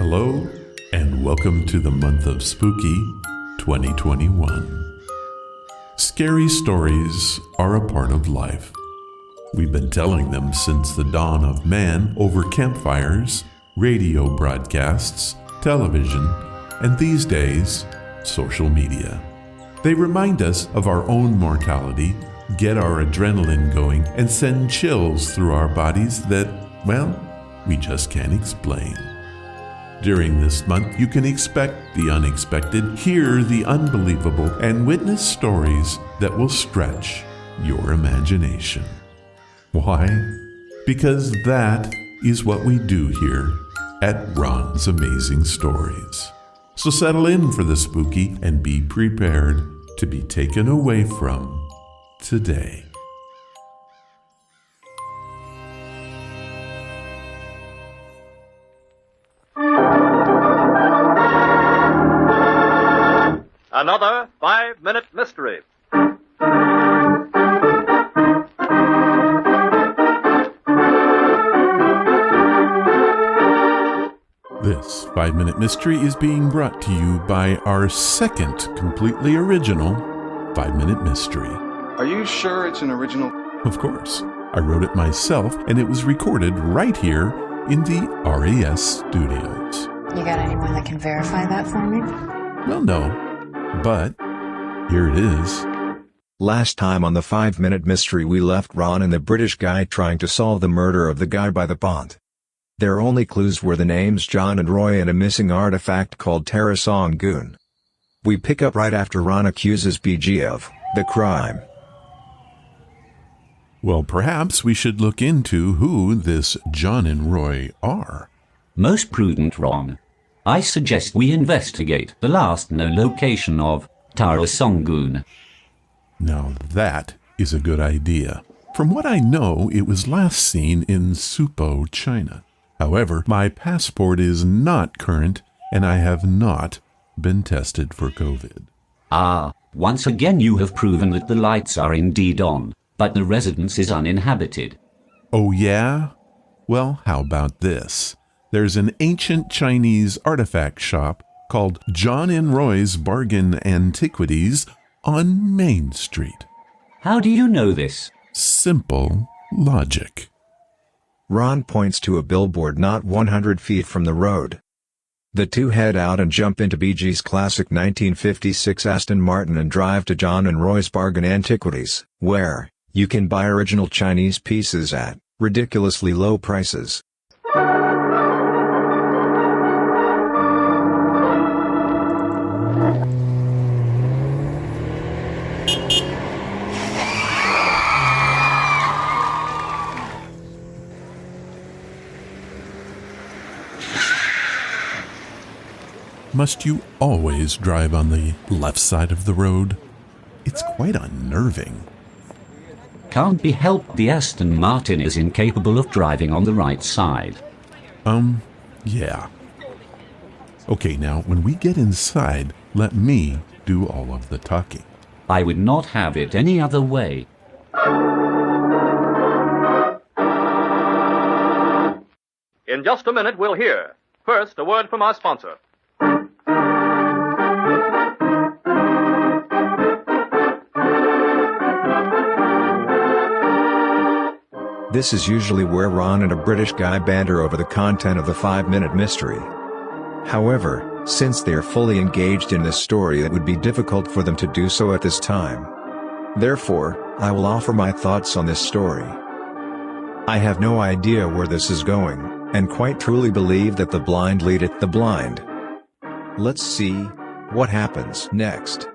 Hello, and welcome to the month of Spooky 2021. Scary stories are a part of life. We've been telling them since the dawn of man over campfires, radio broadcasts, television, and these days, social media. They remind us of our own mortality, get our adrenaline going, and send chills through our bodies that, well, we just can't explain. During this month, you can expect the unexpected, hear the unbelievable, and witness stories that will stretch your imagination. Why? Because that is what we do here at Ron's Amazing Stories. So settle in for the spooky and be prepared to be taken away from today. Another 5-minute mystery. This 5-minute mystery is being brought to you by our second completely original 5-minute mystery. Are you sure it's an original? Of course. I wrote it myself, and it was recorded right here in the RAS studios. You got anyone that can verify that for me? Well, no. But here it is. Last time on the 5-minute mystery we left Ron and the British guy trying to solve the murder of the guy by the pond. Their only clues were the names John and Roy and a missing artifact called Terra Goon. We pick up right after Ron accuses BG of the crime. Well, perhaps we should look into who this John and Roy are. Most prudent Ron. I suggest we investigate the last known location of Terra Goon. Now that is a good idea. From what I know, it was last seen in Supo, China. However, my passport is not current, and I have not been tested for COVID. Once again you have proven that the lights are indeed on, but the residence is uninhabited. Oh yeah? Well, how about this? There's an ancient Chinese artifact shop called John and Roy's Bargain Antiquities on Main Street. How do you know this? Simple logic. Ron points to a billboard not 100 feet from the road. The two head out and jump into BG's classic 1956 Aston Martin and drive to John and Roy's Bargain Antiquities, where you can buy original Chinese pieces at ridiculously low prices. Must you always drive on the left side of the road? It's quite unnerving. Can't be helped, the Aston Martin is incapable of driving on the right side. Yeah. Okay, now, when we get inside, let me do all of the talking. I would not have it any other way. In just a minute, we'll hear. First, a word from our sponsor. This is usually where Ron and a British guy banter over the content of the 5-minute mystery. However, since they're fully engaged in this story, it would be difficult for them to do so at this time. Therefore, I will offer my thoughts on this story. I have no idea where this is going, and quite truly believe that the blind leadeth the blind. Let's see what happens next.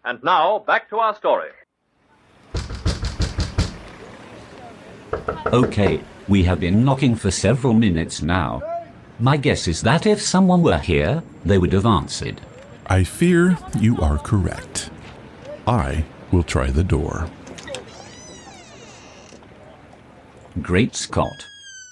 And now, back to our story. Okay, we have been knocking for several minutes now. My guess is that if someone were here, they would have answered. I fear you are correct. I will try the door. Great Scott.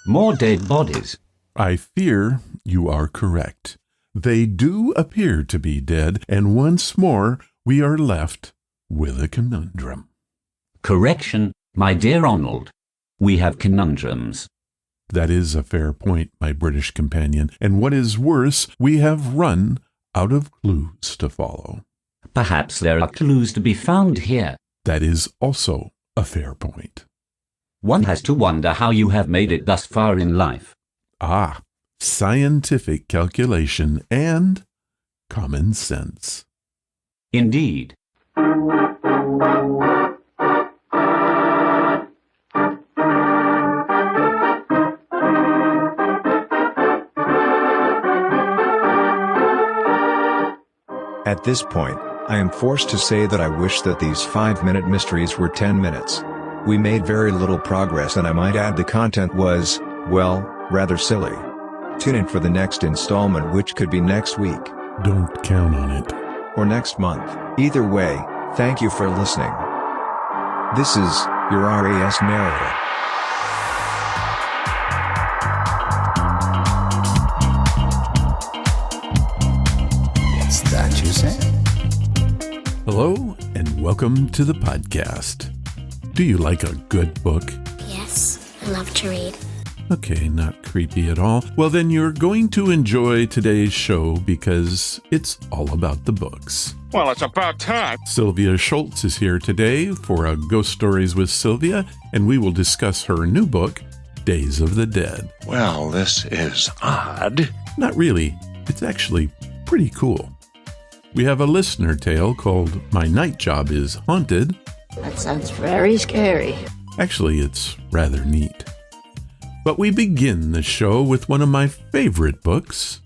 More dead bodies. I fear you are correct. They do appear to be dead, and once more we are left with a conundrum. Correction, my dear Arnold. We have conundrums. That is a fair point, my British companion, and what is worse, we have run out of clues to follow. Perhaps there are clues to be found here. That is also a fair point. One has to wonder how you have made it thus far in life. Ah, scientific calculation and common sense. Indeed. At this point, I am forced to say that I wish that these 5-minute mysteries were 10 minutes. We made very little progress, and I might add the content was, well, rather silly. Tune in for the next installment, which could be next week. Don't count on it. Or next month. Either way, thank you for listening. This is your RAS narrator. Is that you say? Hello, and welcome to the podcast. Do you like a good book? Yes, I love to read. Okay, not creepy at all. Well, then you're going to enjoy today's show because it's all about the books. Well, it's about time. Sylvia Shults is here today for a Ghost Stories with Sylvia, and we will discuss her new book, Days of the Dead. Well, this is odd. Not really. It's actually pretty cool. We have a listener tale called My Night Job is Haunted. That sounds very scary. Actually, it's rather neat. But we begin the show with one of my favorite books,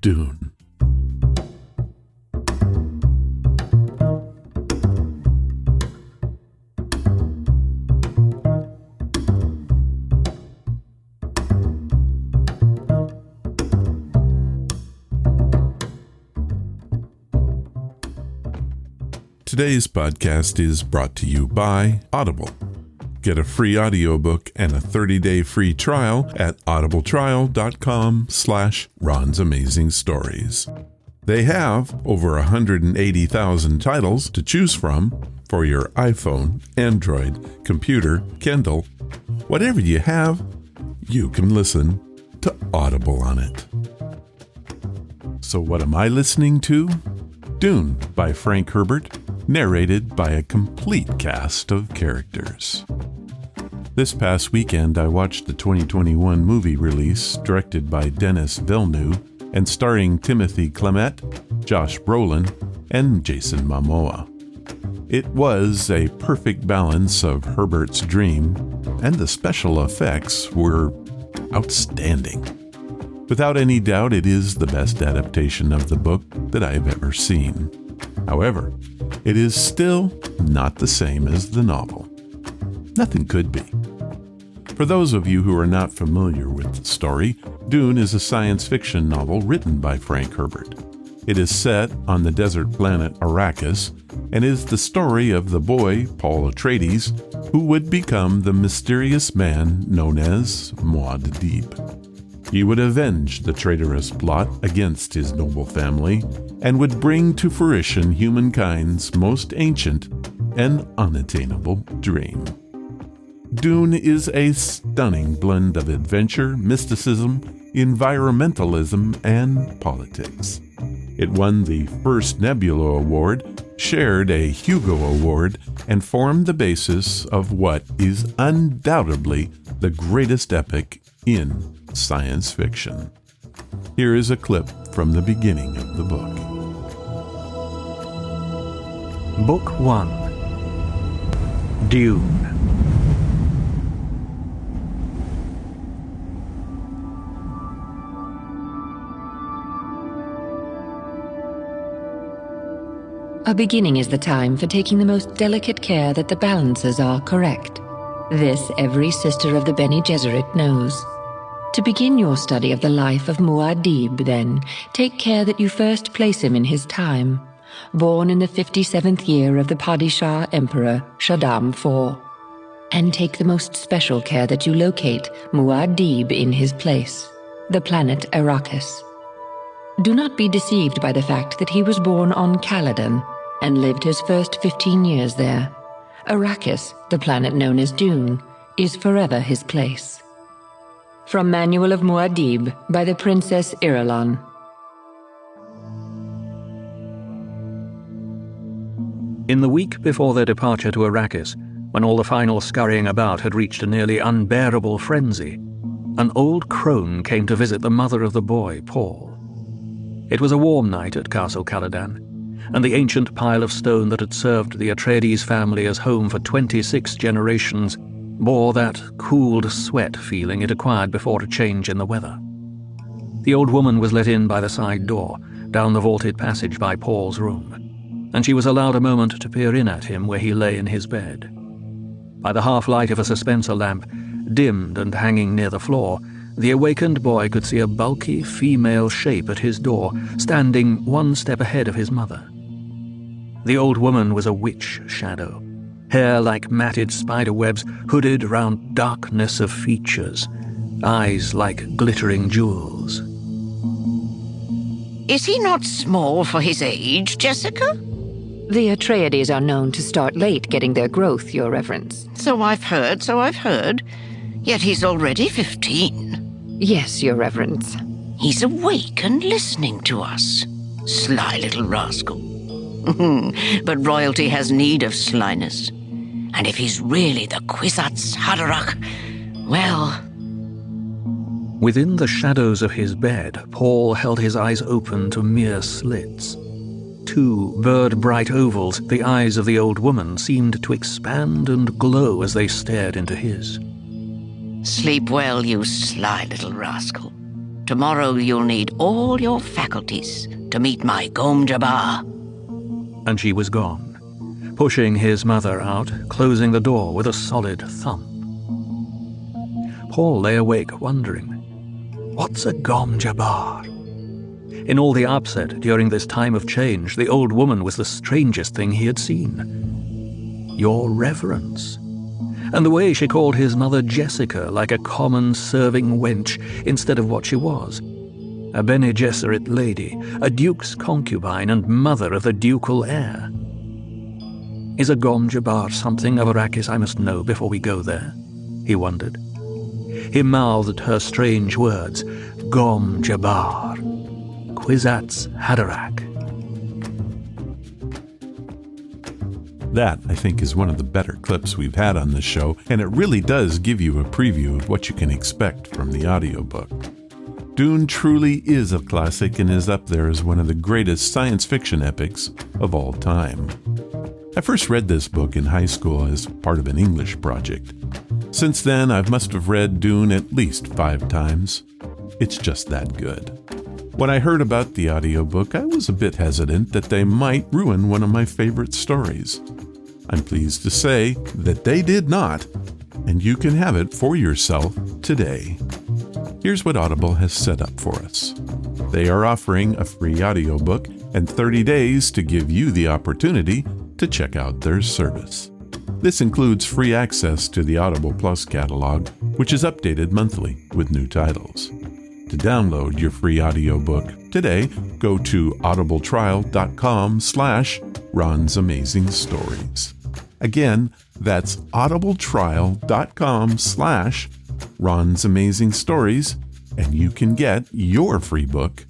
Dune. Today's podcast is brought to you by Audible. Get a free audiobook and a 30-day free trial at audibletrial.com/Ron's Amazing Stories. They have over 180,000 titles to choose from for your iPhone, Android, computer, Kindle. Whatever you have, you can listen to Audible on it. So what am I listening to? Dune by Frank Herbert, narrated by a complete cast of characters. This past weekend, I watched the 2021 movie release directed by Denis Villeneuve and starring Timothy Chalamet, Josh Brolin, and Jason Momoa. It was a perfect balance of Herbert's dream, and the special effects were outstanding. Without any doubt, it is the best adaptation of the book that I have ever seen. However, it is still not the same as the novel. Nothing could be. For those of you who are not familiar with the story, Dune is a science fiction novel written by Frank Herbert. It is set on the desert planet Arrakis and is the story of the boy, Paul Atreides, who would become the mysterious man known as Muad'Dib. He would avenge the traitorous plot against his noble family and would bring to fruition humankind's most ancient and unattainable dream. Dune is a stunning blend of adventure, mysticism, environmentalism, and politics. It won the first Nebula Award, shared a Hugo Award, and formed the basis of what is undoubtedly the greatest epic in science fiction. Here is a clip from the beginning of the book. Book 1. Dune. A beginning is the time for taking the most delicate care that the balances are correct. This every sister of the Bene Gesserit knows. To begin your study of the life of Muad'Dib, then, take care that you first place him in his time, born in the 57th year of the Padishah Emperor Shaddam IV. And take the most special care that you locate Muad'Dib in his place, the planet Arrakis. Do not be deceived by the fact that he was born on Caladan and lived his first 15 years there. Arrakis, the planet known as Dune, is forever his place. From Manual of Muad'Dib by the Princess Irulan. In the week before their departure to Arrakis, when all the final scurrying about had reached a nearly unbearable frenzy, an old crone came to visit the mother of the boy, Paul. It was a warm night at Castle Caladan, and the ancient pile of stone that had served the Atreides family as home for 26 generations bore that cooled sweat feeling it acquired before a change in the weather. The old woman was let in by the side door, down the vaulted passage by Paul's room, and she was allowed a moment to peer in at him where he lay in his bed. By the half-light of a dispenser lamp, dimmed and hanging near the floor, the awakened boy could see a bulky female shape at his door, standing one step ahead of his mother. The old woman was a witch shadow, hair like matted spiderwebs hooded round darkness of features, eyes like glittering jewels. Is he not small for his age, Jessica? The Atreides are known to start late getting their growth, Your Reverence. So I've heard. Yet he's already 15. Yes, Your Reverence. He's awake and listening to us. Sly little rascal. But royalty has need of slyness. And if he's really the Kwisatz Haderach, well... Within the shadows of his bed, Paul held his eyes open to mere slits. Two bird-bright ovals, the eyes of the old woman seemed to expand and glow as they stared into his. Sleep well, you sly little rascal. Tomorrow you'll need all your faculties to meet my Gom Jabbar. And she was gone, pushing his mother out, closing the door with a solid thump. Paul lay awake, wondering, what's a Gom Jabbar? In all the upset during this time of change, the old woman was the strangest thing he had seen. Your Reverence. And the way she called his mother Jessica, like a common serving wench, instead of what she was. A Bene Gesserit lady, a duke's concubine and mother of the ducal heir. Is a Gom Jabbar something of Arrakis I must know before we go there? He wondered. He mouthed her strange words, Gom Jabbar. Kwisatz Haderach. That, I think, is one of the better clips we've had on this show, and it really does give you a preview of what you can expect from the audiobook. Dune truly is a classic and is up there as one of the greatest science fiction epics of all time. I first read this book in high school as part of an English project. Since then, I must have read Dune at least 5 times. It's just that good. When I heard about the audiobook, I was a bit hesitant that they might ruin one of my favorite stories. I'm pleased to say that they did not, and you can have it for yourself today. Here's what Audible has set up for us. They are offering a free audiobook and 30 days to give you the opportunity to check out their service. This includes free access to the Audible Plus catalog, which is updated monthly with new titles. To download your free audiobook today, go to audibletrial.com/Ron's Amazing Stories. Again, that's audibletrial.com/Ron's Amazing Stories, and you can get your free book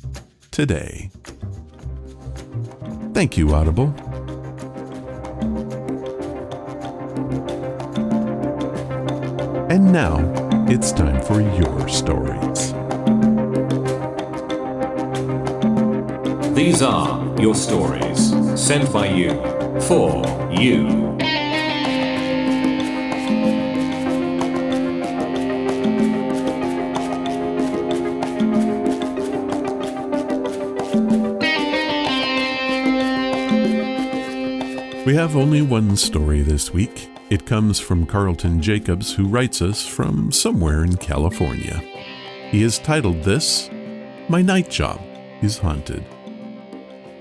today. Thank you, Audible. And now, it's time for your stories. These are your stories, sent by you, for you. We have only one story this week. It comes from Carlton Jacobs, who writes us from somewhere in California. He has titled this, My Night Job is Haunted.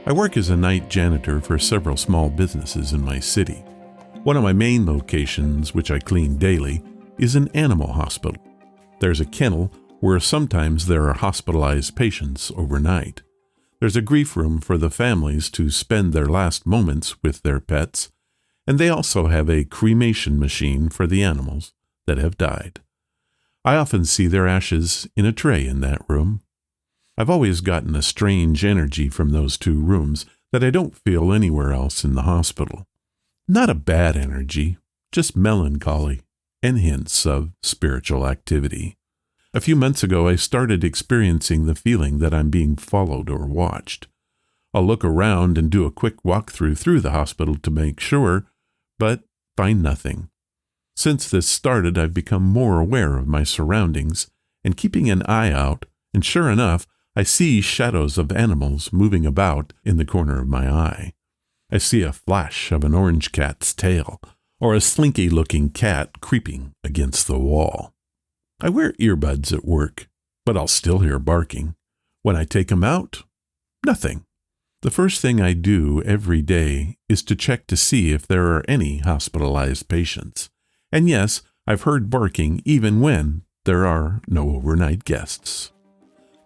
I work as a night janitor for several small businesses in my city. One of my main locations, which I clean daily, is an animal hospital. There's a kennel where sometimes there are hospitalized patients overnight. There's a grief room for the families to spend their last moments with their pets, and they also have a cremation machine for the animals that have died. I often see their ashes in a tray in that room. I've always gotten a strange energy from those 2 rooms that I don't feel anywhere else in the hospital. Not a bad energy, just melancholy and hints of spiritual activity. A few months ago, I started experiencing the feeling that I'm being followed or watched. I'll look around and do a quick walkthrough through the hospital to make sure, but find nothing. Since this started, I've become more aware of my surroundings and keeping an eye out, and sure enough, I see shadows of animals moving about in the corner of my eye. I see a flash of an orange cat's tail, or a slinky-looking cat creeping against the wall. I wear earbuds at work, but I'll still hear barking. When I take them out, nothing. The first thing I do every day is to check to see if there are any hospitalized patients. And yes, I've heard barking even when there are no overnight guests.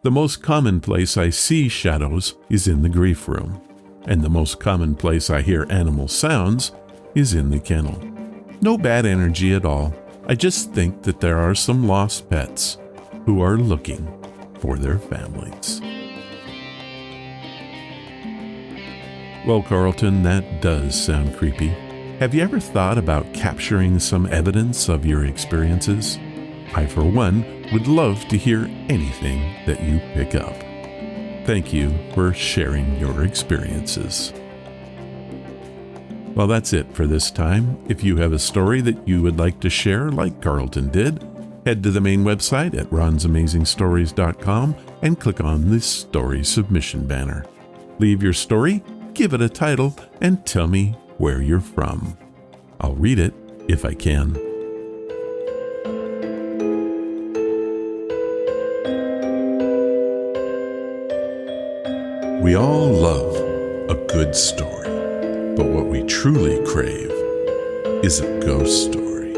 The most common place I see shadows is in the grief room, and the most common place I hear animal sounds is in the kennel. No bad energy at all. I just think that there are some lost pets who are looking for their families. Well, Carlton, that does sound creepy. Have you ever thought about capturing some evidence of your experiences? I, for one, would love to hear anything that you pick up. Thank you for sharing your experiences. Well, that's it for this time. If you have a story that you would like to share, like Carlton did, head to the main website at ronsamazingstories.com and click on the story submission banner. Leave your story, give it a title, and tell me where you're from. I'll read it if I can. We all love a good story, but what we truly crave is a ghost story.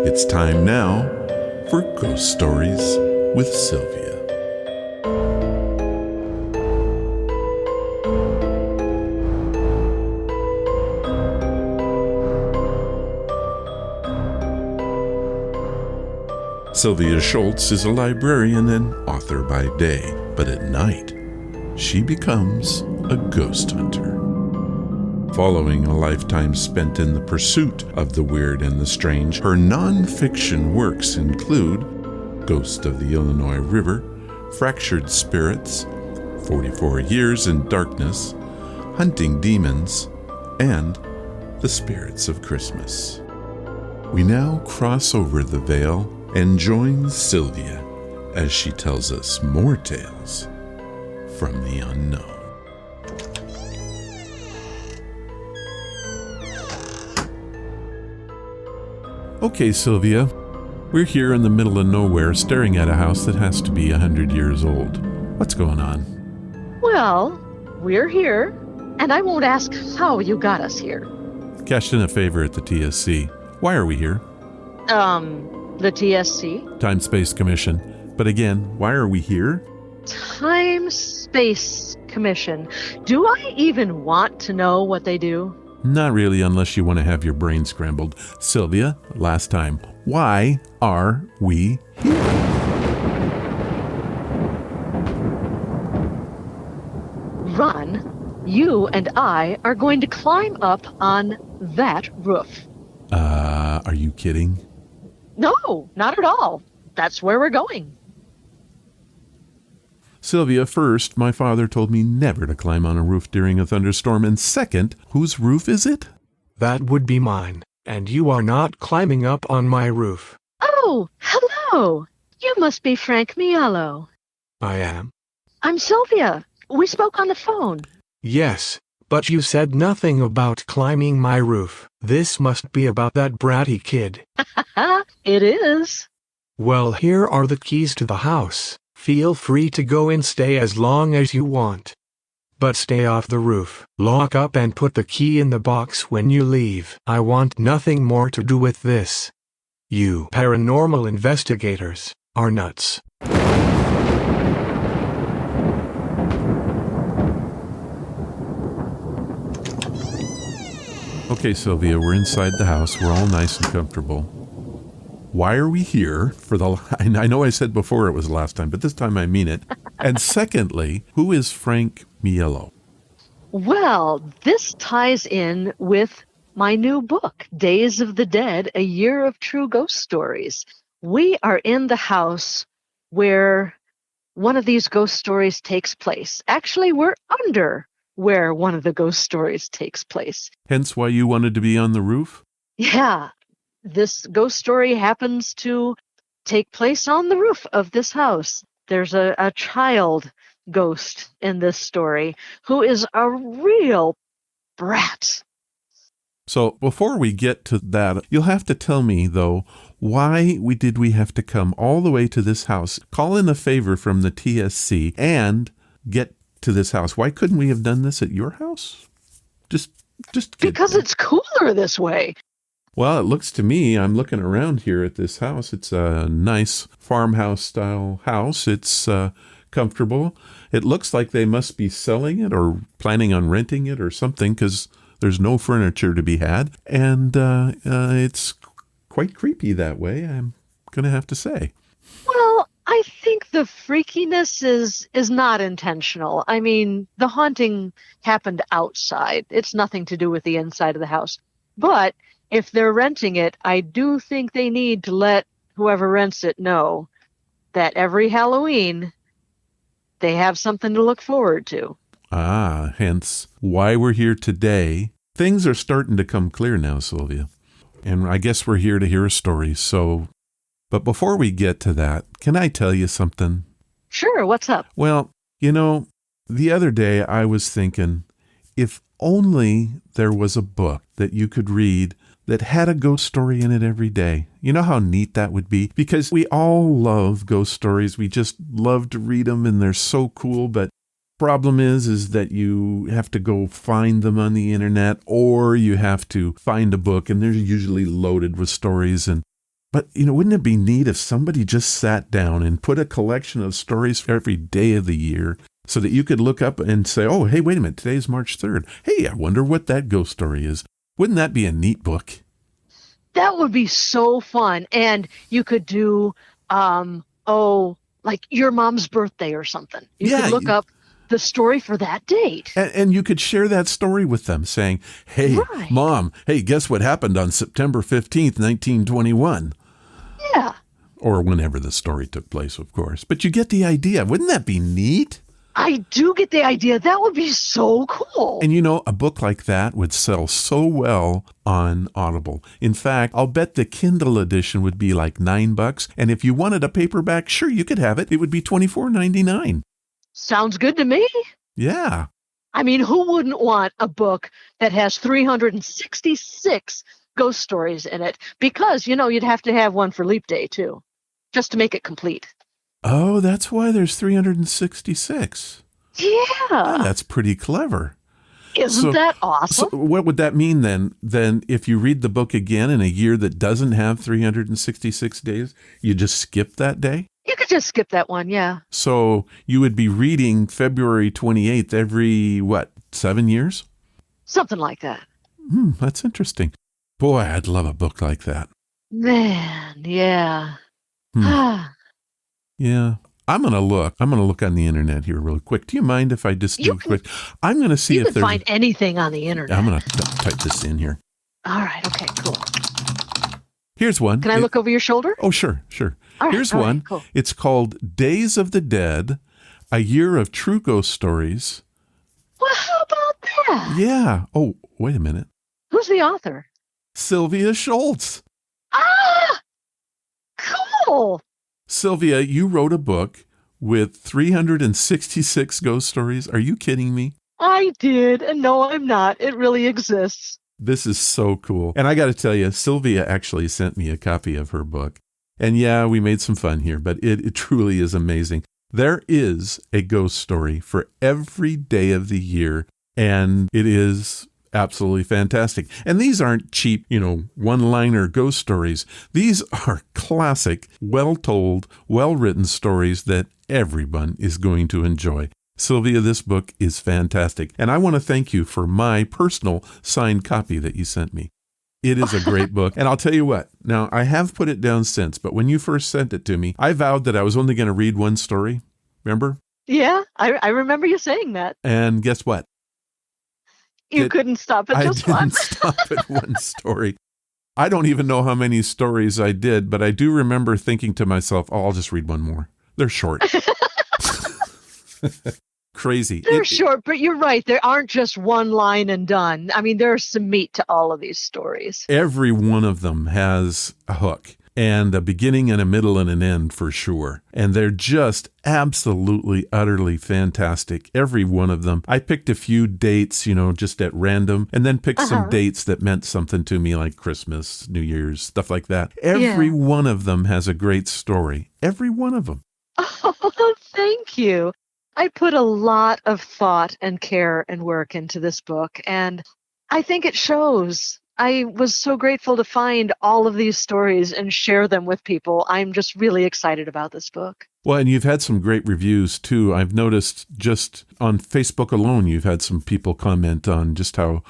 It's time now for Ghost Stories with Sylvia. Sylvia Shults is a librarian and author by day, but at night, she becomes a ghost hunter. Following a lifetime spent in the pursuit of the weird and the strange, her non-fiction works include Ghost of the Illinois River, Fractured Spirits, 44 Years in Darkness, Hunting Demons, and The Spirits of Christmas. We now cross over the veil and join Sylvia as she tells us more tales from the unknown. Okay, Sylvia, we're here in the middle of nowhere staring at a house that has to be 100 years old. What's going on? Well, we're here, and I won't ask how you got us here. Cashed in a favor at the TSC. Why are we here? The TSC? Time Space Commission. But again, why are we here? Time Space Commission. Do I even want to know what they do? Not really, unless you want to have your brain scrambled. Sylvia, last time, why are we here? Ron, you and I are going to climb up on that roof. Are you kidding? No, not at all. That's where we're going. Sylvia, first, my father told me never to climb on a roof during a thunderstorm, and second, whose roof is it? That would be mine, and you are not climbing up on my roof. Oh, hello. You must be Frank Mialo. I am. I'm Sylvia. We spoke on the phone. Yes, but you said nothing about climbing my roof. This must be about that bratty kid. It is. Well, here are the keys to the house. Feel free to go and stay as long as you want. But stay off the roof. Lock up and put the key in the box when you leave. I want nothing more to do with this. You paranormal investigators are nuts. Okay, Sylvia, we're inside the house. We're all nice and comfortable. why are we here I know I said before it was the last time, but this time I mean it. And secondly, who is Frank Mielo? Well, this ties in with my new book, Days of the Dead, A Year of True Ghost Stories. We are in the house where one of these ghost stories takes place. Actually, we're under where one of the ghost stories takes place. Hence why you wanted to be on the roof? Yeah, this ghost story happens to take place on the roof of this house. There's a child ghost in this story who is a real brat. So before we get to that, you'll have to tell me, though, why did we have to come all the way to this house, call in a favor from the TSC, and get to this house? Why couldn't we have done this at your house? Just because it's cooler this way. Well, it looks to me, I'm looking around here at this house. It's a nice farmhouse-style house. It's comfortable. It looks like they must be selling it or planning on renting it or something, because there's no furniture to be had. And it's quite creepy that way, I'm going to have to say. Well, I think the freakiness is not intentional. I mean, the haunting happened outside. It's nothing to do with the inside of the house. But if they're renting it, I do think they need to let whoever rents it know that every Halloween they have something to look forward to. Ah, hence why we're here today. Things are starting to come clear now, Sylvia. And I guess we're here to hear a story. But before we get to that, can I tell you something? Sure, what's up? Well, the other day I was thinking, if only there was a book that you could read that had a ghost story in it every day. You know how neat that would be? Because we all love ghost stories. We just love to read them, and they're so cool. But problem is that you have to go find them on the internet, or you have to find a book, and they're usually loaded with stories. But wouldn't it be neat if somebody just sat down and put a collection of stories for every day of the year, so that you could look up and say, oh, hey, wait a minute, today's March 3rd. Hey, I wonder what that ghost story is. Wouldn't that be a neat book? That would be so fun. And you could do, like your mom's birthday or something. You could look up the story for that date. And you could share that story with them saying, hey, right. Mom, hey, guess what happened on September 15th, 1921? Yeah. Or whenever the story took place, of course. But you get the idea. Wouldn't that be neat? I do get the idea. That would be so cool. And a book like that would sell so well on Audible. In fact, I'll bet the Kindle edition would be like $9. And if you wanted a paperback, sure, you could have it. It would be $24.99. Sounds good to me. Yeah. I mean, who wouldn't want a book that has 366 ghost stories in it? Because, you'd have to have one for Leap Day, too, just to make it complete. Oh, that's why there's 366. Yeah. Oh, that's pretty clever. Isn't that awesome? So what would that mean then? Then if you read the book again in a year that doesn't have 366 days, you just skip that day? You could just skip that one, yeah. So you would be reading February 28th every, 7 years? Something like that. That's interesting. Boy, I'd love a book like that. Man, yeah. Yeah. I'm going to look on the internet here real quick. Do you mind if I just do quick? I'm going to see if there's... You can find anything on the internet. I'm going to type this in here. All right. Okay, cool. Here's one. Can I look over your shoulder? Oh, sure. All right, Here's one. Right, cool. It's called Days of the Dead, A Year of True Ghost Stories. Well, how about that? Yeah. Oh, wait a minute. Who's the author? Sylvia Shults. Ah! Cool! Sylvia, you wrote a book with 366 ghost stories. Are you kidding me? I did, and no, I'm not. It really exists. This is so cool. And I got to tell you, Sylvia actually sent me a copy of her book. And yeah, we made some fun here, but it truly is amazing. There is a ghost story for every day of the year, and it is absolutely fantastic. And these aren't cheap, one-liner ghost stories. These are classic, well-told, well-written stories that everyone is going to enjoy. Sylvia, this book is fantastic. And I want to thank you for my personal signed copy that you sent me. It is a great book. And I'll tell you what, now I have put it down since, but when you first sent it to me, I vowed that I was only going to read one story. Remember? Yeah, I remember you saying that. And guess what? You couldn't stop at just one. I didn't stop at one story. I don't even know how many stories I did, but I do remember thinking to myself, oh, I'll just read one more. They're short. Crazy. They're short, but you're right. They aren't just one line and done. I mean, there's some meat to all of these stories. Every one of them has a hook and a beginning and a middle and an end for sure. And they're just absolutely, utterly fantastic. Every one of them. I picked a few dates, just at random, and then picked some dates that meant something to me, like Christmas, New Year's, stuff like that. Every one of them has a great story. Every one of them. Oh, thank you. I put a lot of thought and care and work into this book, and I think it shows. I was so grateful to find all of these stories and share them with people. I'm just really excited about this book. Well, and you've had some great reviews too. I've noticed just on Facebook alone, you've had some people comment on just how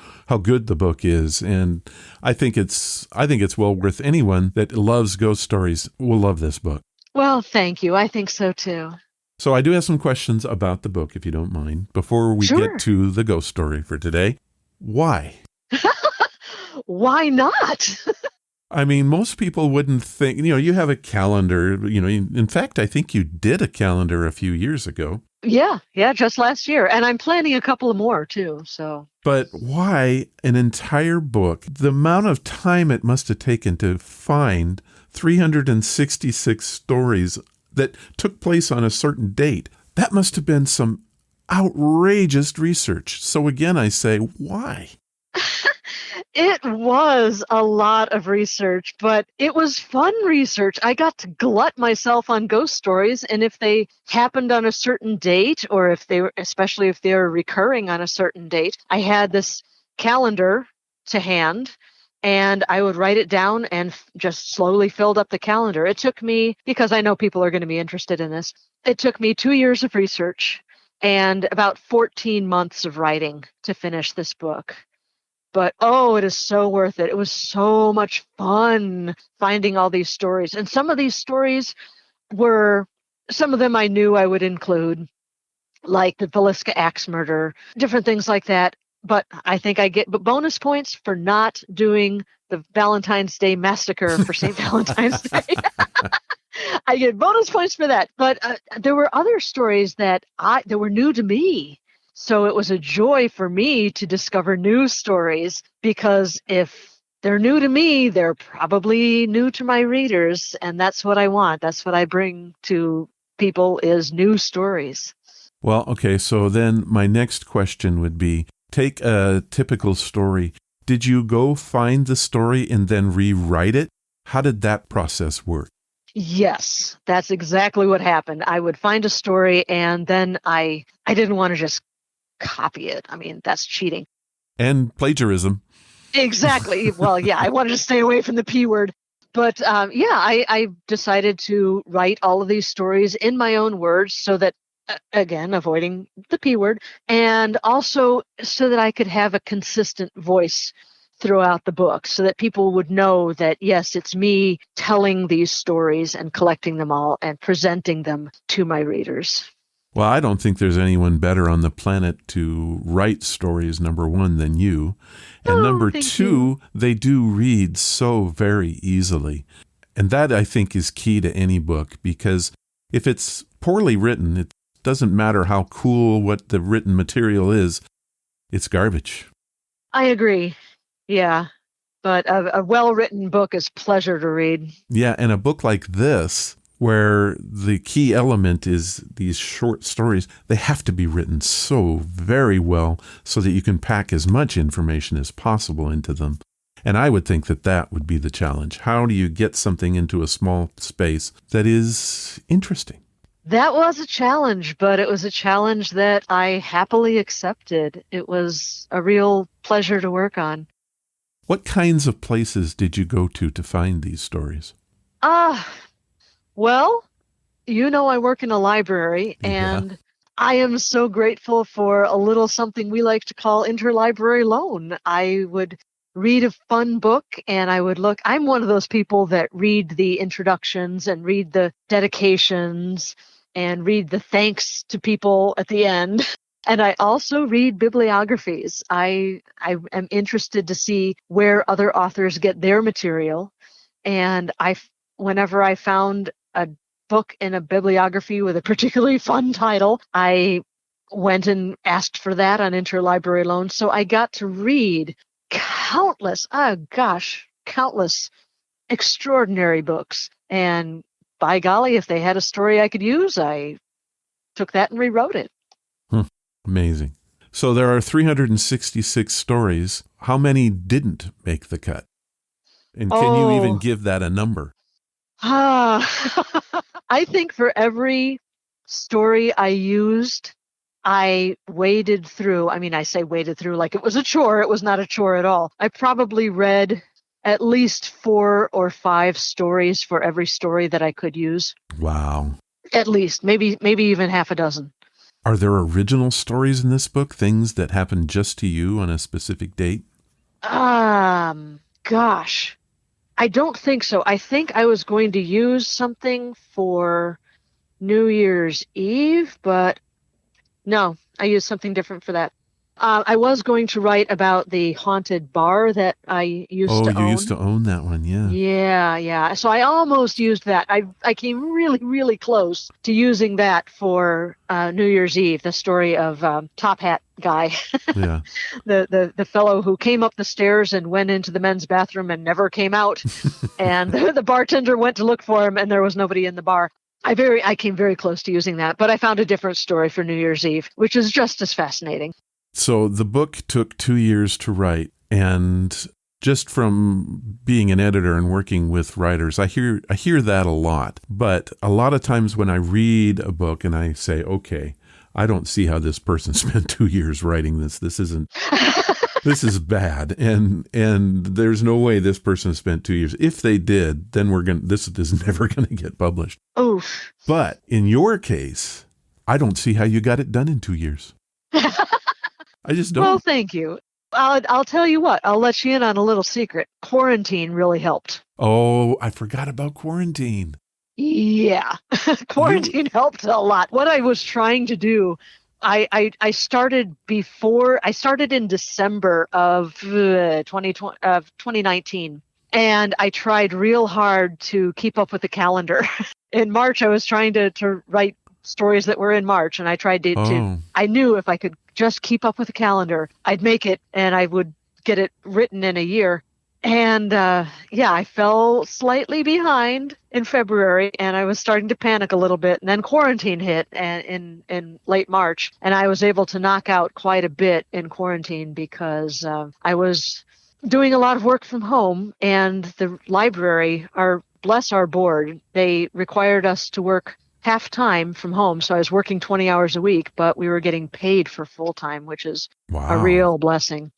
good the book is. And I think it's well worth anyone that loves ghost stories will love this book. Well, thank you. I think so too. So I do have some questions about the book, if you don't mind, before we get to the ghost story for today. Why? Why not? I mean, most people wouldn't think, you have a calendar, in fact, I think you did a calendar a few years ago. Yeah, just last year. And I'm planning a couple of more too, so. But why an entire book? The amount of time it must have taken to find 366 stories that took place on a certain date. That must have been some outrageous research. So again, I say, why? It was a lot of research, but it was fun research. I got to glut myself on ghost stories, and if they happened on a certain date, or especially if they were recurring on a certain date, I had this calendar to hand, and I would write it down and just slowly filled up the calendar. It took me, because I know people are going to be interested in this, it took me 2 years of research and about 14 months of writing to finish this book. But, it is so worth it. It was so much fun finding all these stories. And some of these stories some of them I knew I would include, like the Villisca axe murder, different things like that. But I think I get bonus points for not doing the Valentine's Day massacre for St. Valentine's Day. I get bonus points for that. But there were other stories that were new to me. So it was a joy for me to discover new stories, because if they're new to me, they're probably new to my readers. And that's what I want. That's what I bring to people, is new stories. Well, okay. So then my next question would be, take a typical story. Did you go find the story and then rewrite it? How did that process work? Yes, that's exactly what happened. I would find a story, and then I didn't want to just copy it. I mean, that's cheating. And plagiarism. Exactly. Well, yeah, I wanted to stay away from the P word. But I decided to write all of these stories in my own words, so that, again, avoiding the P word, and also so that I could have a consistent voice throughout the book, so that people would know that, yes, it's me telling these stories and collecting them all and presenting them to my readers. Well, I don't think there's anyone better on the planet to write stories, number one, than you. And number two, they do read so very easily. And that, I think, is key to any book, because if it's poorly written, it doesn't matter how cool what the written material is, it's garbage. I agree. Yeah. But a well-written book is pleasure to read. Yeah, and a book like this, where the key element is these short stories, they have to be written so very well so that you can pack as much information as possible into them. And I would think that would be the challenge. How do you get something into a small space that is interesting? That was a challenge, but it was a challenge that I happily accepted. It was a real pleasure to work on. What kinds of places did you go to find these stories? Well, I work in a library, and I am so grateful for a little something we like to call interlibrary loan. I would read a fun book and I would look. I'm one of those people that read the introductions and read the dedications and read the thanks to people at the end. And I also read bibliographies. I am interested to see where other authors get their material. And whenever I found a book in a bibliography with a particularly fun title, I went and asked for that on interlibrary loan. So I got to read countless extraordinary books. And by golly, if they had a story I could use, I took that and rewrote it. Amazing. So there are 366 stories. How many didn't make the cut? And can you even give that a number? I think for every story I used, I waded through. I mean, I say waded through like it was a chore. It was not a chore at all. I probably read at least 4 or 5 stories for every story that I could use. Wow. At least, maybe even half a dozen. Are there original stories in this book? Things that happened just to you on a specific date? Gosh. I don't think so. I think I was going to use something for New Year's Eve, but no, I used something different for that. I was going to write about the haunted bar that I used to own. Oh, you used to own that one, yeah. Yeah. So I almost used that. I came really, really close to using that for New Year's Eve, the story of Top Hat Guy. Yeah. the fellow who came up the stairs and went into the men's bathroom and never came out. And the bartender went to look for him and there was nobody in the bar. I came very close to using that, but I found a different story for New Year's Eve, which is just as fascinating. So the book took 2 years to write, and just from being an editor and working with writers, I hear that a lot. But a lot of times when I read a book and I say, okay, I don't see how this person spent 2 years writing this. This is bad. And there's no way this person spent 2 years. If they did, then this is never going to get published. Oof. But in your case, I don't see how you got it done in 2 years. I just don't. Well, thank you. I'll tell you what. I'll let you in on a little secret. Quarantine really helped. Oh, I forgot about quarantine. Yeah. Quarantine helped a lot. What I was trying to do, I started in December of 2019. And I tried real hard to keep up with the calendar. In March, I was trying to write stories that were in March, and I tried to I knew if I could just keep up with the calendar, I'd make it, and I would get it written in a year. And I fell slightly behind in February, and I was starting to panic a little bit. And then quarantine hit in late March, and I was able to knock out quite a bit in quarantine because I was doing a lot of work from home, and the library, bless our board, they required us to work half-time from home. So I was working 20 hours a week, but we were getting paid for full-time, which is a real blessing.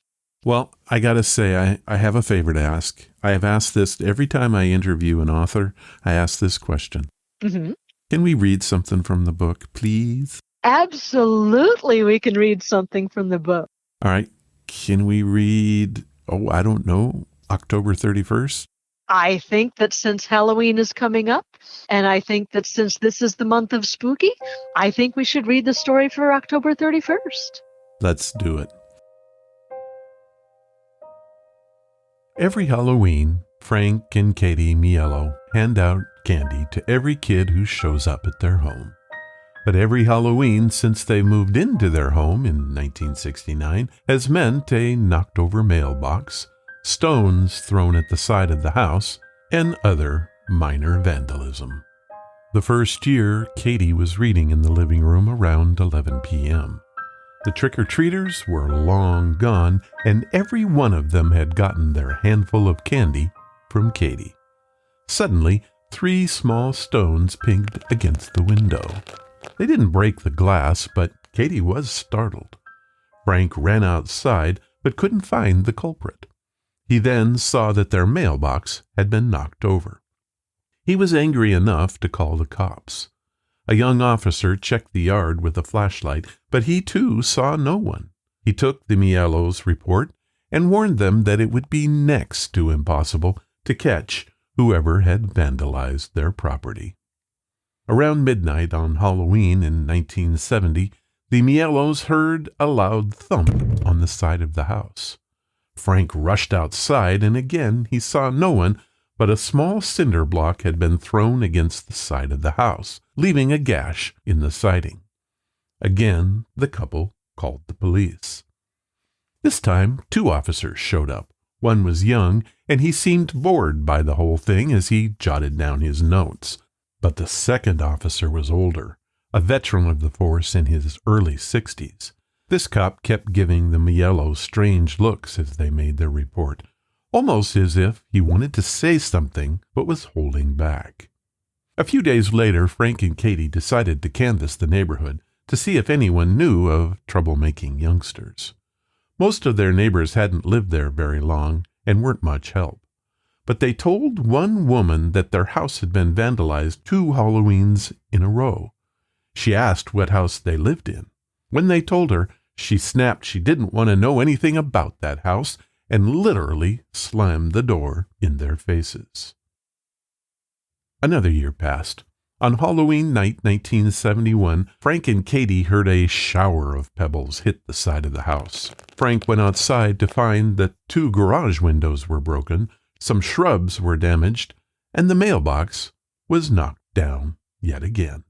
Well, I got to say, I have a favor to ask. I have asked this every time I interview an author. I ask this question. Mm-hmm. Can we read something from the book, please? Absolutely, we can read something from the book. All right. Can we read, I don't know, October 31st? I think that since Halloween is coming up, and I think that since this is the month of spooky, I think we should read the story for October 31st. Let's do it. Every Halloween, Frank and Katie Mielo hand out candy to every kid who shows up at their home. But every Halloween since they moved into their home in 1969 has meant a knocked-over mailbox, stones thrown at the side of the house, and other minor vandalism. The first year, Katie was reading in the living room around 11 p.m. The trick-or-treaters were long gone, and every one of them had gotten their handful of candy from Katie. Suddenly, 3 small stones pinged against the window. They didn't break the glass, but Katie was startled. Frank ran outside, but couldn't find the culprit. He then saw that their mailbox had been knocked over. He was angry enough to call the cops. A young officer checked the yard with a flashlight, but he too saw no one. He took the Mielo's report and warned them that it would be next to impossible to catch whoever had vandalized their property. Around midnight on Halloween in 1970, the Mielos heard a loud thump on the side of the house. Frank rushed outside, and again he saw no one, but a small cinder block had been thrown against the side of the house, leaving a gash in the siding. Again, the couple called the police. This time, 2 officers showed up. One was young, and he seemed bored by the whole thing as he jotted down his notes. But the second officer was older, a veteran of the force in his early 60s. This cop kept giving the Mielos strange looks as they made their report, almost as if he wanted to say something but was holding back. A few days later, Frank and Katie decided to canvass the neighborhood to see if anyone knew of troublemaking youngsters. Most of their neighbors hadn't lived there very long and weren't much help. But they told one woman that their house had been vandalized 2 Halloweens in a row. She asked what house they lived in. When they told her, she snapped she didn't want to know anything about that house and literally slammed the door in their faces. Another year passed. On Halloween night 1971, Frank and Katie heard a shower of pebbles hit the side of the house. Frank went outside to find that 2 garage windows were broken, some shrubs were damaged, and the mailbox was knocked down yet again.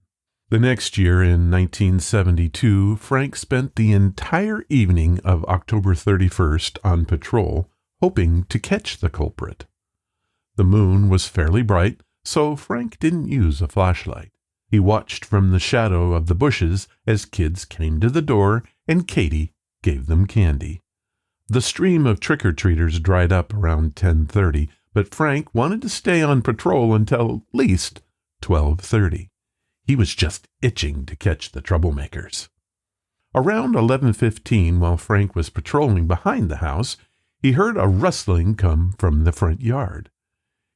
The next year, in 1972, Frank spent the entire evening of October 31st on patrol, hoping to catch the culprit. The moon was fairly bright, so Frank didn't use a flashlight. He watched from the shadow of the bushes as kids came to the door and Katie gave them candy. The stream of trick-or-treaters dried up around 10:30, but Frank wanted to stay on patrol until at least 12:30. He was just itching to catch the troublemakers. Around 11:15, while Frank was patrolling behind the house, he heard a rustling come from the front yard.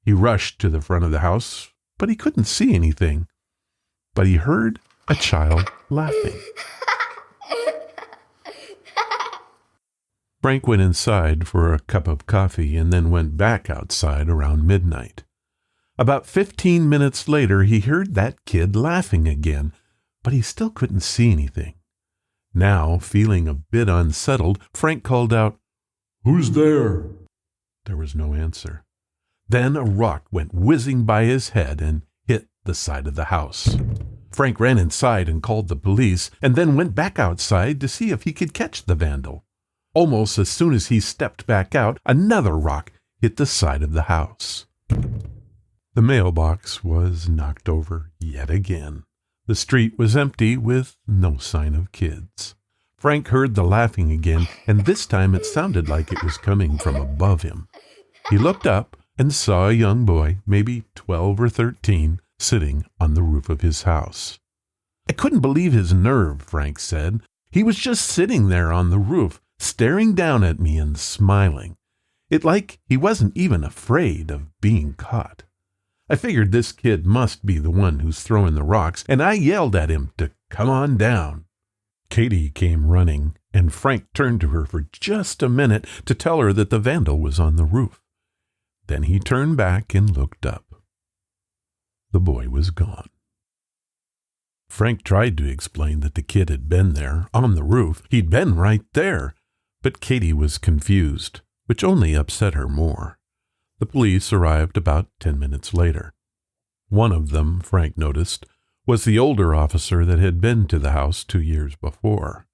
He rushed to the front of the house, but he couldn't see anything. But he heard a child laughing. Frank went inside for a cup of coffee and then went back outside around midnight. About 15 minutes later, he heard that kid laughing again, but he still couldn't see anything. Now, feeling a bit unsettled, Frank called out, "Who's there?" There was no answer. Then a rock went whizzing by his head and hit the side of the house. Frank ran inside and called the police, and then went back outside to see if he could catch the vandal. Almost as soon as he stepped back out, another rock hit the side of the house. The mailbox was knocked over yet again. The street was empty with no sign of kids. Frank heard the laughing again, and this time it sounded like it was coming from above him. He looked up and saw a young boy, maybe 12 or 13, sitting on the roof of his house. "I couldn't believe his nerve," Frank said. "He was just sitting there on the roof, staring down at me and smiling. It like he wasn't even afraid of being caught. I figured this kid must be the one who's throwing the rocks, and I yelled at him to come on down." Katie came running, and Frank turned to her for just a minute to tell her that the vandal was on the roof. Then he turned back and looked up. The boy was gone. Frank tried to explain that the kid had been there, on the roof. He'd been right there. But Katie was confused, which only upset her more. The police arrived about 10 minutes later. One of them, Frank noticed, was the older officer that had been to the house 2 years before.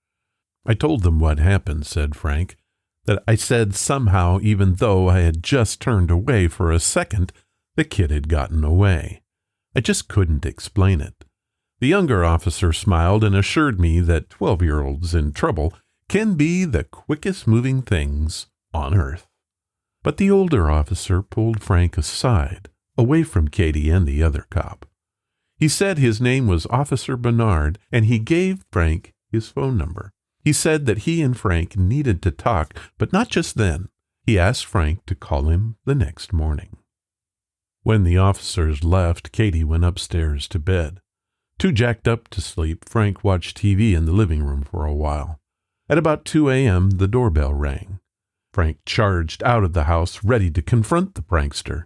"I told them what happened," said Frank, "that I said somehow, even though I had just turned away for a second, the kid had gotten away. I just couldn't explain it." The younger officer smiled and assured me that 12-year-olds in trouble can be the quickest moving things on earth. But the older officer pulled Frank aside, away from Katie and the other cop. He said his name was Officer Bernard, and he gave Frank his phone number. He said that he and Frank needed to talk, but not just then. He asked Frank to call him the next morning. When the officers left, Katie went upstairs to bed. Too jacked up to sleep, Frank watched TV in the living room for a while. At about 2 a.m., the doorbell rang. Frank charged out of the house, ready to confront the prankster.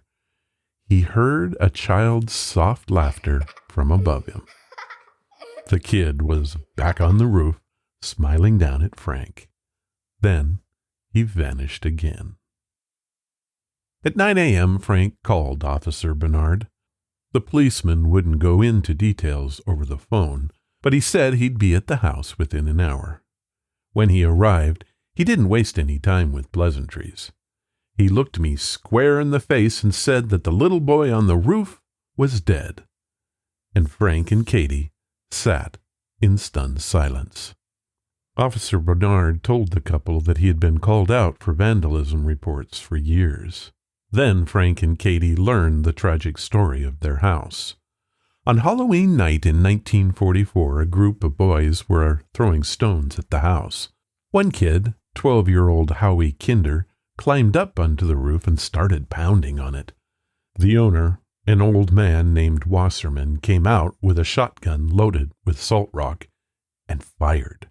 He heard a child's soft laughter from above him. The kid was back on the roof, smiling down at Frank. Then he vanished again. At 9 a.m., Frank called Officer Bernard. The policeman wouldn't go into details over the phone, but he said he'd be at the house within an hour. When he arrived, he didn't waste any time with pleasantries. He looked me square in the face and said that the little boy on the roof was dead. And Frank and Katie sat in stunned silence. Officer Bernard told the couple that he had been called out for vandalism reports for years. Then Frank and Katie learned the tragic story of their house. On Halloween night in 1944, a group of boys were throwing stones at the house. One kid, 12-year-old Howie Kinder, climbed up onto the roof and started pounding on it. The owner, an old man named Wasserman, came out with a shotgun loaded with salt rock and fired.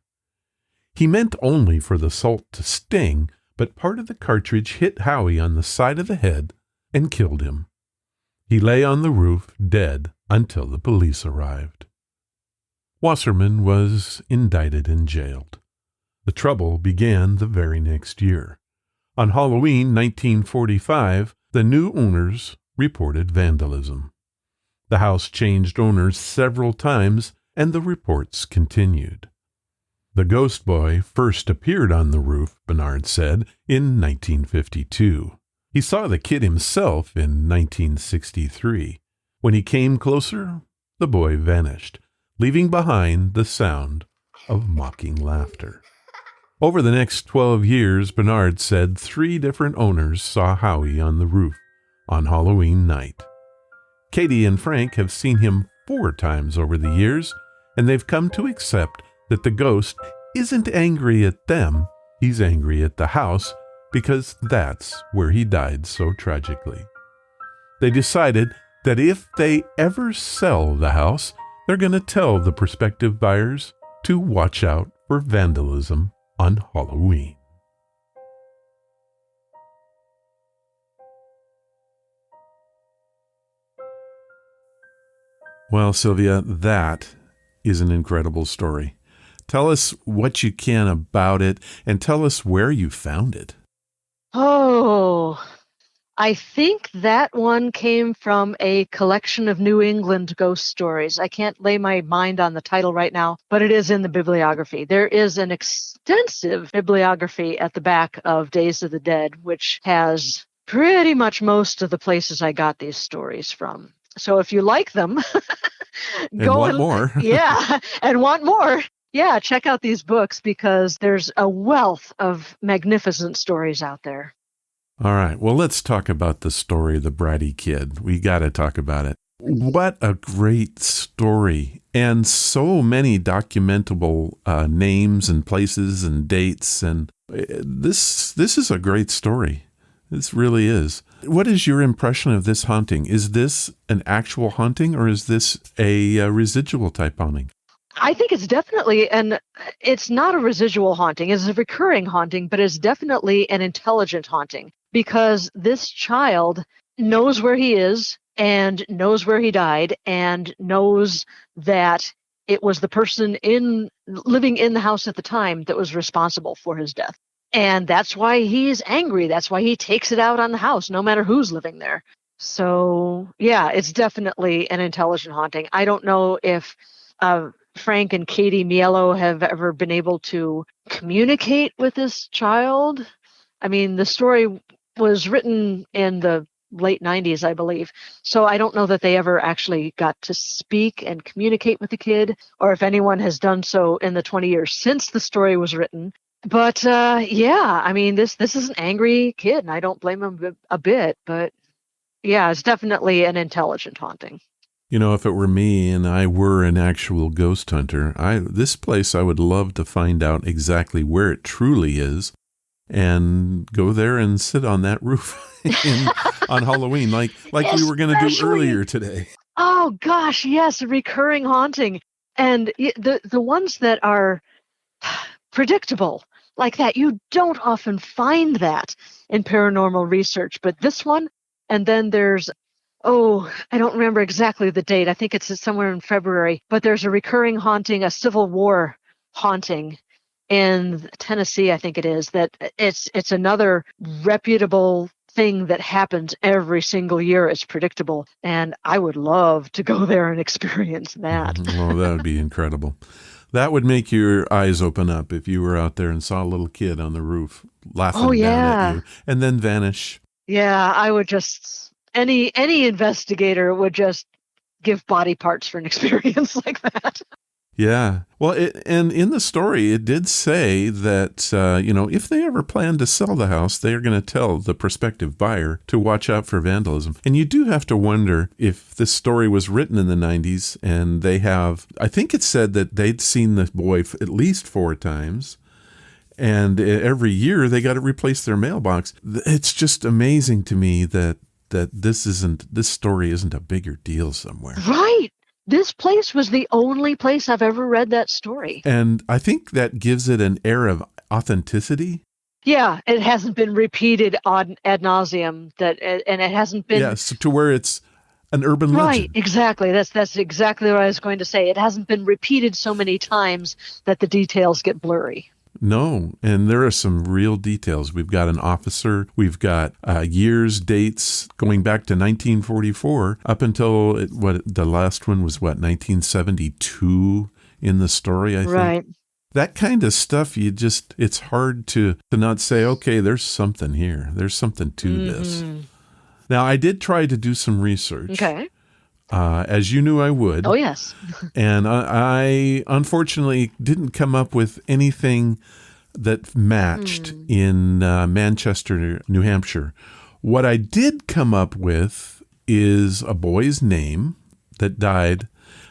He meant only for the salt to sting, but part of the cartridge hit Howie on the side of the head and killed him. He lay on the roof, dead, until the police arrived. Wasserman was indicted and jailed. The trouble began the very next year. On Halloween 1945, the new owners reported vandalism. The house changed owners several times, and the reports continued. The ghost boy first appeared on the roof, Bernard said, in 1952. He saw the kid himself in 1963. When he came closer, the boy vanished, leaving behind the sound of mocking laughter. Over the next 12 years, Bernard said 3 different owners saw Howie on the roof on Halloween night. Katie and Frank have seen him 4 times over the years, and they've come to accept that the ghost isn't angry at them, he's angry at the house, because that's where he died so tragically. They decided that if they ever sell the house, they're going to tell the prospective buyers to watch out for vandalism on Halloween. Well, Sylvia, that is an incredible story. Tell us what you can about it, and tell us where you found it. Oh, I think that one came from a collection of New England ghost stories. I can't lay my mind on the title right now, but it is in the bibliography. There is an extensive bibliography at the back of Days of the Dead, which has pretty much most of the places I got these stories from. So if you like them, go and want more. Yeah, and want more. Yeah, check out these books because there's a wealth of magnificent stories out there. All right. Well, let's talk about the story of the bratty kid. We got to talk about it. What a great story. And so many documentable names and places and dates. And this is a great story. This really is. What is your impression of this haunting? Is this an actual haunting or is this a residual type haunting? I think it's definitely, and it's not a residual haunting, it's a recurring haunting, but it's definitely an intelligent haunting because this child knows where he is and knows where he died and knows that it was the person living in the house at the time that was responsible for his death. And that's why he's angry. That's why he takes it out on the house, no matter who's living there. So, yeah, it's definitely an intelligent haunting. I don't know if Frank and Katie Mielo have ever been able to communicate with this child. I mean, the story was written in the late 90s, I believe. So I don't know that they ever actually got to speak and communicate with the kid, or if anyone has done so in the 20 years since the story was written. But yeah, I mean, this is an angry kid, and I don't blame him a bit. But yeah, it's definitely an intelligent haunting. You know, if it were me and I were an actual ghost hunter, this place I would love to find out exactly where it truly is and go there and sit on that roof on Halloween like we were going to do earlier today. Oh, gosh, yes, a recurring haunting. And the ones that are predictable, like that. You don't often find that in paranormal research, but this one, and then there's, oh, I don't remember exactly the date. I think it's somewhere in February, but there's a recurring haunting, a Civil War haunting in Tennessee, I think it is, that it's another reputable thing that happens every single year. It's predictable, and I would love to go there and experience that. Oh, that would be incredible. That would make your eyes open up if you were out there and saw a little kid on the roof laughing down at you and then vanish. Yeah, I would just, any investigator would just give body parts for an experience like that. Yeah. Well, and in the story, it did say that, if they ever plan to sell the house, they are going to tell the prospective buyer to watch out for vandalism. And you do have to wonder if this story was written in the 90s and I think it said that they'd seen the boy at least 4 times. And every year they got to replace their mailbox. It's just amazing to me that this story isn't a bigger deal somewhere. Right. This place was the only place I've ever read that story. And I think that gives it an air of authenticity. Yeah, it hasn't been repeated ad nauseum, and it hasn't been... Yes, to where it's an urban legend. Right, exactly. That's exactly what I was going to say. It hasn't been repeated so many times that the details get blurry. No, and there are some real details. We've got an officer, we've got years, dates going back to 1944 up until the last one was 1972 in the story, I think. Right. That kind of stuff, it's hard to not say, okay, there's something here. There's something to this. Now, I did try to do some research. Okay. As you knew I would. Oh, yes. And I unfortunately didn't come up with anything that matched in Manchester, New Hampshire. What I did come up with is a boy's name that died,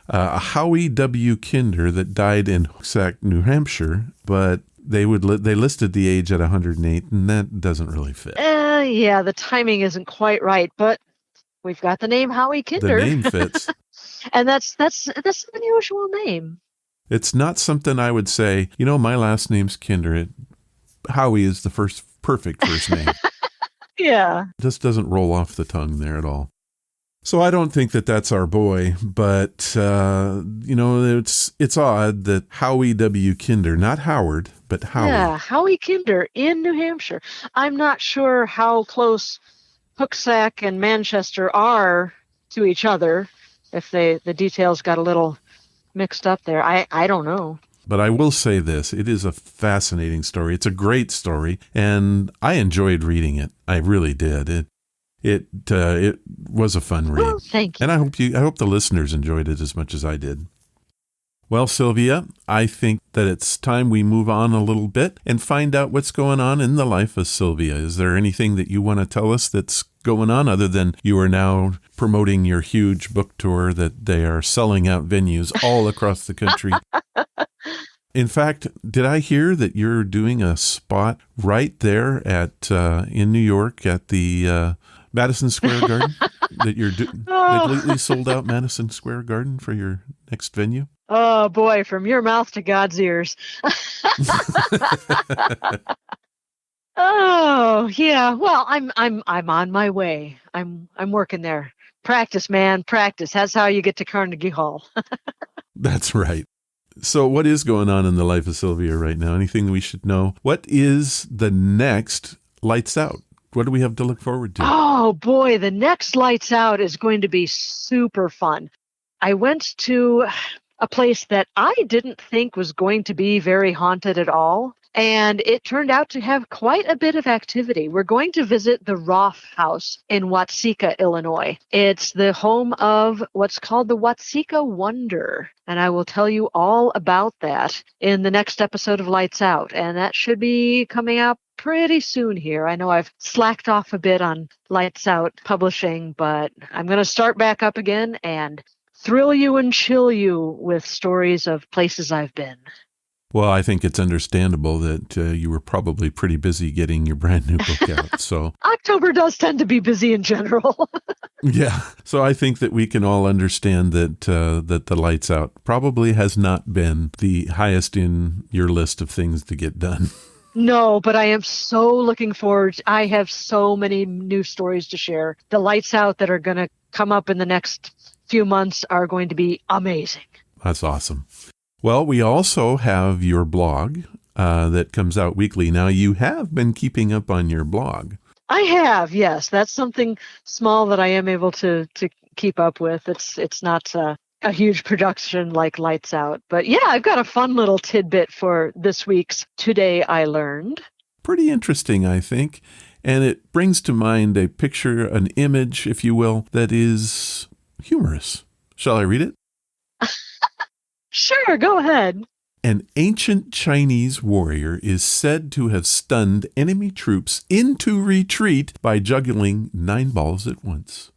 a Howie W. Kinder that died in Hoosac, New Hampshire, but they listed the age at 108, and that doesn't really fit. Yeah, the timing isn't quite right, but we've got the name Howie Kinder. The name fits. And that's an unusual name. It's not something I would say, my last name's Kinder. Howie is the perfect first name. Yeah. It just doesn't roll off the tongue there at all. So I don't think that that's our boy, but, it's odd that Howie W. Kinder, not Howard, but Howie. Yeah, Howie Kinder in New Hampshire. I'm not sure how close Hoosac and Manchester are to each other, if the details got a little mixed up there. I don't know. But I will say this, it is a fascinating story. It's a great story, and I enjoyed reading it. I really did. It was a fun read. Well, thank you. And I hope the listeners enjoyed it as much as I did. Well, Sylvia, I think that it's time we move on a little bit and find out what's going on in the life of Sylvia. Is there anything that you want to tell us that's going on other than you are now promoting your huge book tour that they are selling out venues all across the country? In fact, did I hear that you're doing a spot right there in New York at the Madison Square Garden? That you're completely sold out Madison Square Garden for your next venue? Oh boy, from your mouth to God's ears. Oh yeah, well, I'm on my way. I'm working there. Practice, man, practice. That's how you get to Carnegie Hall. That's right. So what is going on in the life of Sylvia right now? Anything we should know? What is the next Lights Out? What do we have to look forward to? Oh boy, the next Lights Out is going to be super fun. I went to a place that I didn't think was going to be very haunted at all, and it turned out to have quite a bit of activity. We're going to visit the Roth House in Watseka, Illinois. It's the home of what's called the Watseka Wonder, and I will tell you all about that in the next episode of Lights Out, and that should be coming out pretty soon here. I know I've slacked off a bit on Lights Out publishing, but I'm going to start back up again and thrill you and chill you with stories of places I've been. Well, I think it's understandable that you were probably pretty busy getting your brand new book out. So October does tend to be busy in general. Yeah. So I think that we can all understand that that the Lights Out probably has not been the highest in your list of things to get done. No, but I am so looking forward. I have so many new stories to share. The lights out that are going to come up in the next few months are going to be amazing. That's awesome. Well, we also have your blog that comes out weekly. Now, you have been keeping up on your blog. I have, yes. That's something small that I am able to keep up with. It's not a huge production like Lights Out. But yeah, I've got a fun little tidbit for this week's Today I Learned. Pretty interesting, I think. And it brings to mind a picture, an image, if you will, that is humorous. Shall I read it? Sure, go ahead. An ancient Chinese warrior is said to have stunned enemy troops into retreat by juggling 9 balls at once.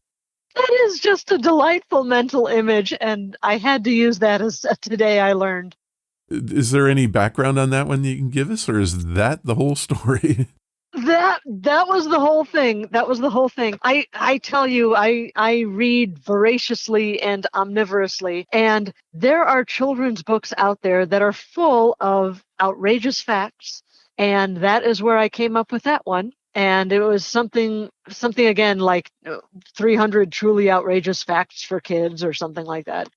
That is just a delightful mental image, and I had to use that as Today I Learned. Is there any background on that one you can give us, or is that the whole story? That was the whole thing. That was the whole thing. I tell you, I read voraciously and omnivorously, and there are children's books out there that are full of outrageous facts, and that is where I came up with that one. And it was something again like 300 truly outrageous facts for kids or something like that.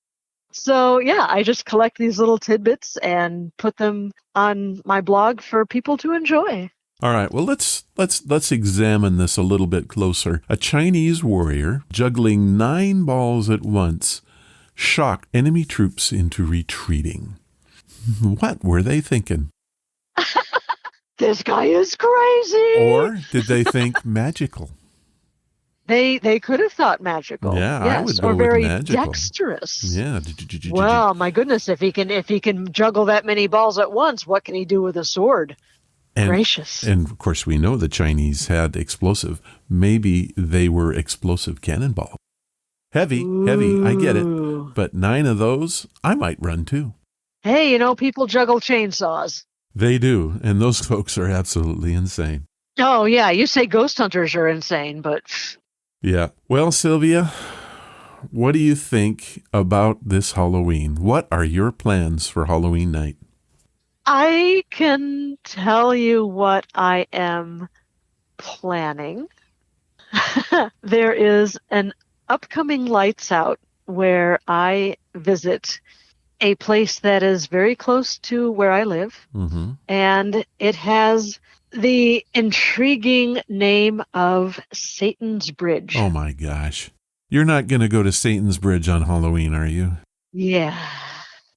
So yeah, I just collect these little tidbits and put them on my blog for people to enjoy. All right, well, let's examine this a little bit closer. A Chinese warrior juggling 9 balls at once shocked enemy troops into retreating. What were they thinking? This guy is crazy. Or did they think magical? They could have thought magical. Yeah, yes, I would go or with very magical. Dexterous. Yeah. Well, my goodness, if he can juggle that many balls at once, what can he do with a sword? Gracious. And of course, we know the Chinese had explosive. Maybe they were explosive cannonballs. Heavy, I get it. But 9 of those, I might run too. Hey, people juggle chainsaws. They do, and those folks are absolutely insane. Oh, yeah, you say ghost hunters are insane, but... Yeah. Well, Sylvia, what do you think about this Halloween? What are your plans for Halloween night? I can tell you what I am planning. There is an upcoming Lights Out where I visit a place that is very close to where I live. Mm-hmm. And it has the intriguing name of Satan's Bridge. Oh, my gosh. You're not going to go to Satan's Bridge on Halloween, are you? Yeah.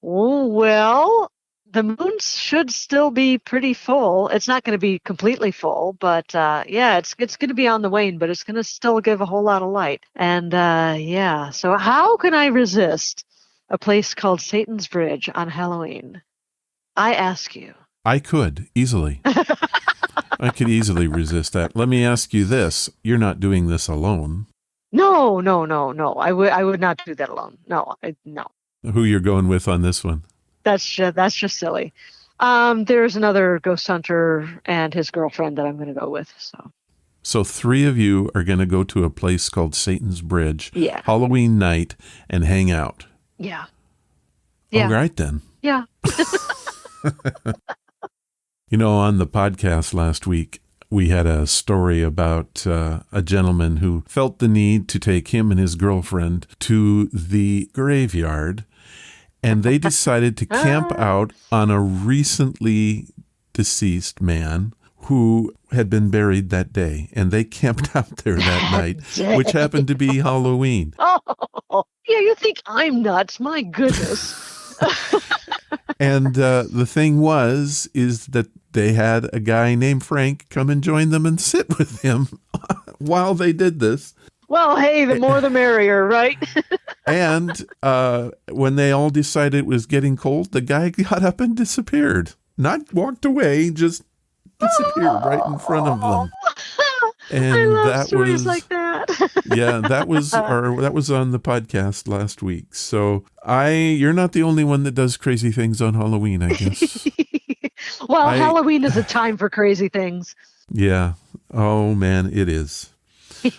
Oh, well, the moon should still be pretty full. It's not going to be completely full, but yeah, it's going to be on the wane, but it's going to still give a whole lot of light. And yeah, so how can I resist a place called Satan's Bridge on Halloween? I ask you. I could, easily. I could easily resist that. Let me ask you this. You're not doing this alone. No. I would not do that alone. No. Who you're going with on this one? That's just silly. There's another ghost hunter and his girlfriend that I'm going to go with. So 3 of you are going to go to a place called Satan's Bridge, yeah, Halloween night, and hang out. Yeah. All right, then. Yeah. On the podcast last week, we had a story about a gentleman who felt the need to take him and his girlfriend to the graveyard, and they decided to camp out on a recently deceased man who had been buried that day, and they camped out there that night, which happened to be Halloween. Oh, yeah, you think I'm nuts? My goodness. And the thing is that they had a guy named Frank come and join them and sit with him while they did this. Well, hey, the more the merrier, right? And when they all decided it was getting cold, the guy got up and disappeared. Not walked away, just disappeared right in front of them. And I love that stories was like that. Yeah, that was on the podcast last week. So you're not the only one that does crazy things on Halloween, I guess. Well, Halloween is a time for crazy things. Yeah. Oh man, it is.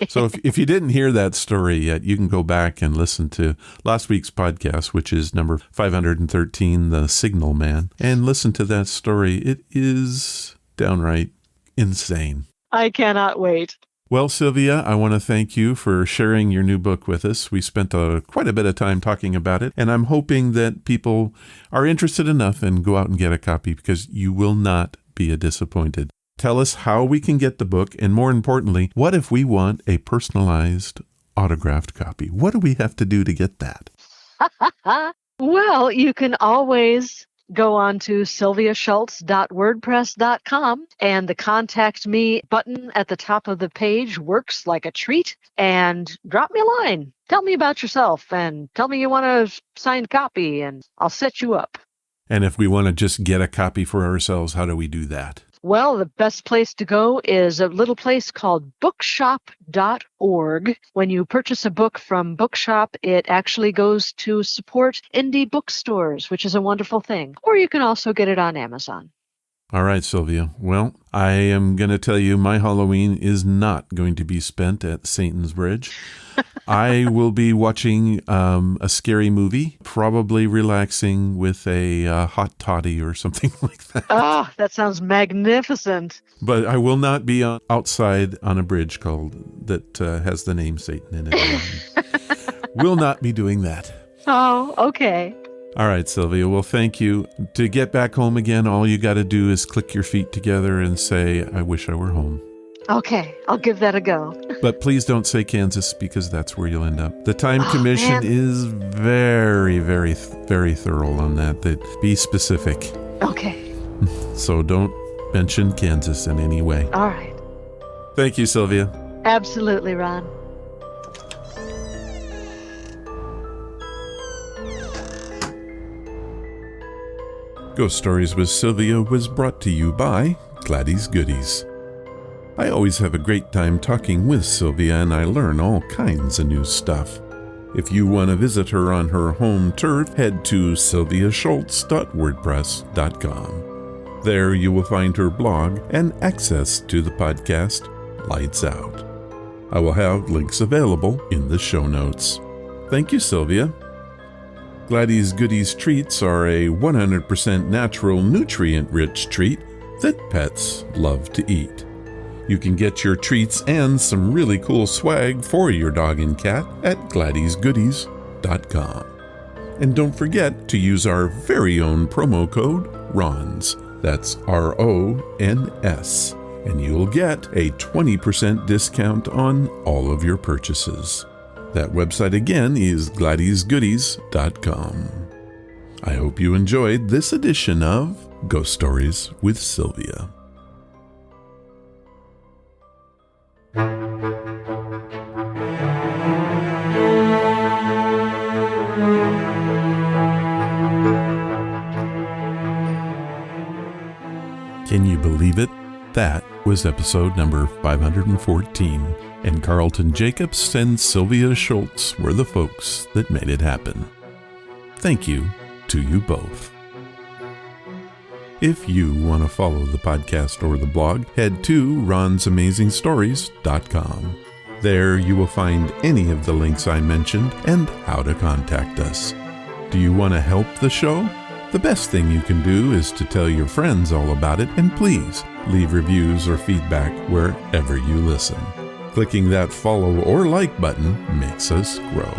So if you didn't hear that story yet, you can go back and listen to last week's podcast, which is number 513, The Signal Man, and listen to that story. It is downright insane. I cannot wait. Well, Sylvia, I want to thank you for sharing your new book with us. We spent quite a bit of time talking about it, and I'm hoping that people are interested enough and go out and get a copy, because you will not be disappointed. Tell us how we can get the book, and more importantly, what if we want a personalized autographed copy? What do we have to do to get that? Well, you can always go on to sylviashults.wordpress.com, and the Contact Me button at the top of the page works like a treat. And drop me a line. Tell me about yourself and tell me you want a signed copy, and I'll set you up. And if we want to just get a copy for ourselves, how do we do that? Well, the best place to go is a little place called bookshop.org. When you purchase a book from Bookshop, it actually goes to support indie bookstores, which is a wonderful thing. Or you can also get it on Amazon. All right, Sylvia. Well, I am going to tell you my Halloween is not going to be spent at Satan's Bridge. I will be watching a scary movie, probably relaxing with a hot toddy or something like that. Oh, that sounds magnificent. But I will not be outside on a bridge that has the name Satan in it. Will not be doing that. Oh, okay. All right, Sylvia. Well, thank you. To get back home again, all you got to do is click your feet together and say, I wish I were home. Okay, I'll give that a go. But please don't say Kansas, because that's where you'll end up. The Time Commission is very, very, very thorough on that. Be specific. Okay. So don't mention Kansas in any way. All right. Thank you, Sylvia. Absolutely, Ron. Ghost Stories with Sylvia was brought to you by Gladys Goodies. I always have a great time talking with Sylvia, and I learn all kinds of new stuff. If you want to visit her on her home turf, head to sylviashults.wordpress.com. There you will find her blog and access to the podcast Lights Out. I will have links available in the show notes. Thank you, Sylvia. Gladys Goodies treats are a 100% natural, nutrient-rich treat that pets love to eat. You can get your treats and some really cool swag for your dog and cat at GladysGoodies.com. And don't forget to use our very own promo code RONS. That's RONS. And you'll get a 20% discount on all of your purchases. That website again is GladysGoodies.com. I hope you enjoyed this edition of Ghost Stories with Sylvia. Can you believe it? That was episode number 514, and Carlton Jacobs and Sylvia Shults were the folks that made it happen. Thank you to you both. If you want to follow the podcast or the blog, head to ronsamazingstories.com. There you will find any of the links I mentioned and how to contact us. Do you want to help the show? The best thing you can do is to tell your friends all about it, and please leave reviews or feedback wherever you listen. Clicking that follow or like button makes us grow.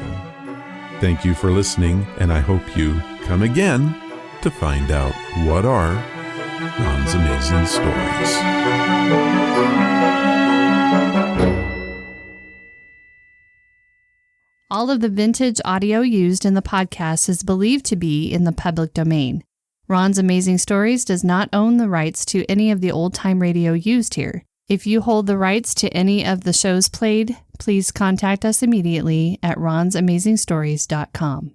Thank you for listening, and I hope you come again to find out what are Ron's Amazing Stories. All of the vintage audio used in the podcast is believed to be in the public domain. Ron's Amazing Stories does not own the rights to any of the old-time radio used here. If you hold the rights to any of the shows played, please contact us immediately at ronsamazingstories.com.